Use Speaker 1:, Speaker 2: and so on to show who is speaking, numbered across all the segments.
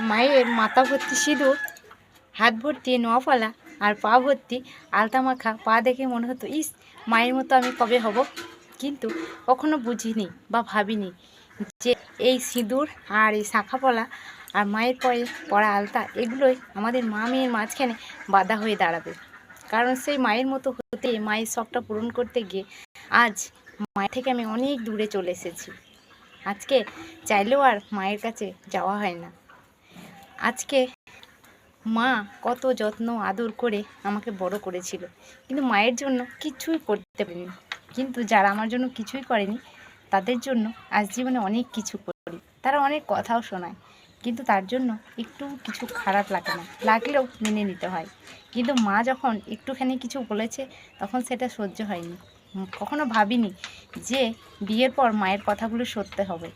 Speaker 1: মায়ের মাথা ভর্তি সিঁদুর, হাত ভর্তি নোয়াপালা আর পা ভর্তি আলতা মাখা পা দেখে মনে হতো ইস মায়ের মতো আমি কবে হব। কিন্তু কখনো বুঝিনি বা ভাবিনি যে এই সিঁদুর আর এই শাঁখা পলা আর মায়ের পায়ে পরা আলতা এগুলোই আমাদের মা মেয়ের মাঝখানে বাধা হয়ে দাঁড়াবে। কারণ সেই মায়ের মতো হতে, মায়ের শখটা পূরণ করতে গিয়ে আজ মায়ের থেকে আমি অনেক দূরে চলে এসেছি। আজকে চাইলেও আর মায়ের কাছে যাওয়া হয় না। আজকে মা কত যত্ন আদর করে আমাকে বড় করেছিল, কিন্তু মায়ের জন্য কিছুই করতে পারিনি। কিন্তু যারা আমার জন্য কিছুই করেনি তাদের জন্য আজ জীবনে অনেক কিছু করি। তারা অনেক কথাও শোনায়, কিন্তু তার জন্য একটু কিছু খারাপ লাগে না, লাগলেও মেনে নিতে হয়। কিন্তু মা যখন একটুখানি কিছু বলেছে তখন সেটা সহ্য হয়নি। কখনো ভাবিনি যে বিয়ের পর মায়ের কথাগুলো সত্যি হবে।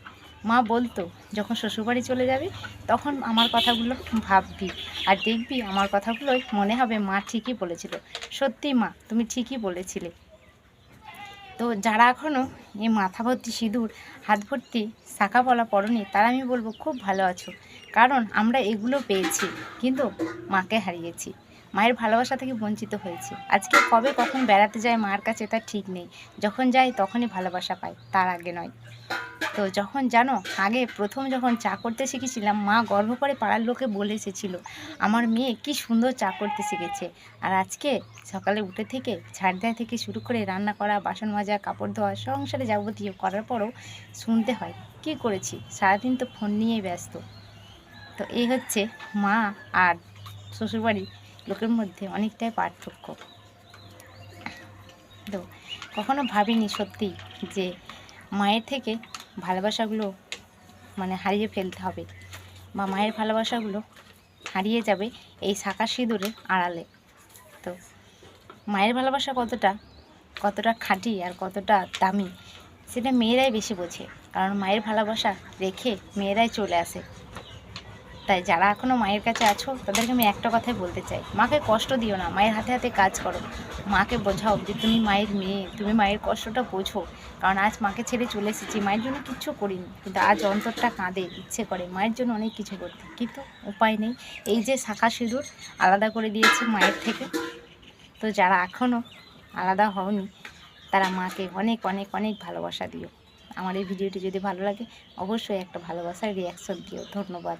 Speaker 1: মা বলতো যখন শ্বশুরবাড়ি চলে যাবি তখন আমার কথাগুলো ভাববি আর দেখবি আমার কথাগুলোই মনে হবে মা ঠিকই বলেছিল। সত্যি মা তুমি ঠিকই বলেছিলে। তো যারা এখনও এই মাথা ভর্তি সিঁদুর, হাত ভর্তি শাঁখা পলা পরনি তারা আমি বলবো খুব ভালো আছো। কারণ আমরা এগুলো পেয়েছি কিন্তু মাকে হারিয়েছি, মায়ের ভালোবাসা থেকে বঞ্চিত হয়েছি। আজকে কবে কখন বেড়াতে যায় মার কাছে তার ঠিক নেই। যখন যাই তখনই ভালোবাসা পাই, তার আগে নয়। তো যখন জানো আগে প্রথম যখন চা করতে শিখেছিলাম, মা গর্ব করে পাড়ার লোকে বলে এসেছিল আমার মেয়ে কি সুন্দর চা করতে শিখেছে। আর আজকে সকালে উঠে থেকে ঝাড় দেওয়া থেকে শুরু করে রান্না করা, বাসন মাজা, কাপড় ধোয়া, সংসারে যাবতীয় করার পরও শুনতে হয় কি করেছি, সারাদিন তো ফোন নিয়েই ব্যস্ত। তো এই হচ্ছে মা আর শ্বশুরবাড়ির লোকের মধ্যে অনেকটাই পার্থক্য। তো কখনো ভাবিনি সত্যি যে মায়ের থেকে ভালোবাসাগুলো হারিয়ে ফেলতে হবে বা মায়ের ভালোবাসাগুলো হারিয়ে যাবে এই শাঁখা সিঁদুরের আড়ালে। তো মায়ের ভালোবাসা কতটা খাঁটি আর কতটা দামি সেটা মেয়েরাই বেশি বোঝে, কারণ মায়ের ভালোবাসা রেখে মেয়েরাই চলে আসে। তাই যারা এখনও মায়ের কাছে আছো তাদেরকে আমি একটা কথাই বলতে চাই, মাকে কষ্ট দিও না, মায়ের হাতে হাতে কাজ করো। মাকে বোঝাও যে তুমি মায়ের মেয়ে, তুমি মায়ের কষ্টটা বোঝো। কারণ আজ মাকে ছেড়ে চলে এসেছি, মায়ের জন্য কিচ্ছু করিনি, কিন্তু আজ অন্তরটা কাঁদে, ইচ্ছে করে মায়ের জন্য অনেক কিছু করতে, কিন্তু উপায় নেই। এই যে শাঁখা সিঁদুর আলাদা করে দিয়েছে মায়ের থেকে। তো যারা এখনও আলাদা হওনি তারা মাকে অনেক অনেক অনেক ভালোবাসা দিও। আমার এই ভিডিওটি যদি ভালো লাগে অবশ্যই একটা ভালোবাসার রিয়াকশন দিও। ধন্যবাদ।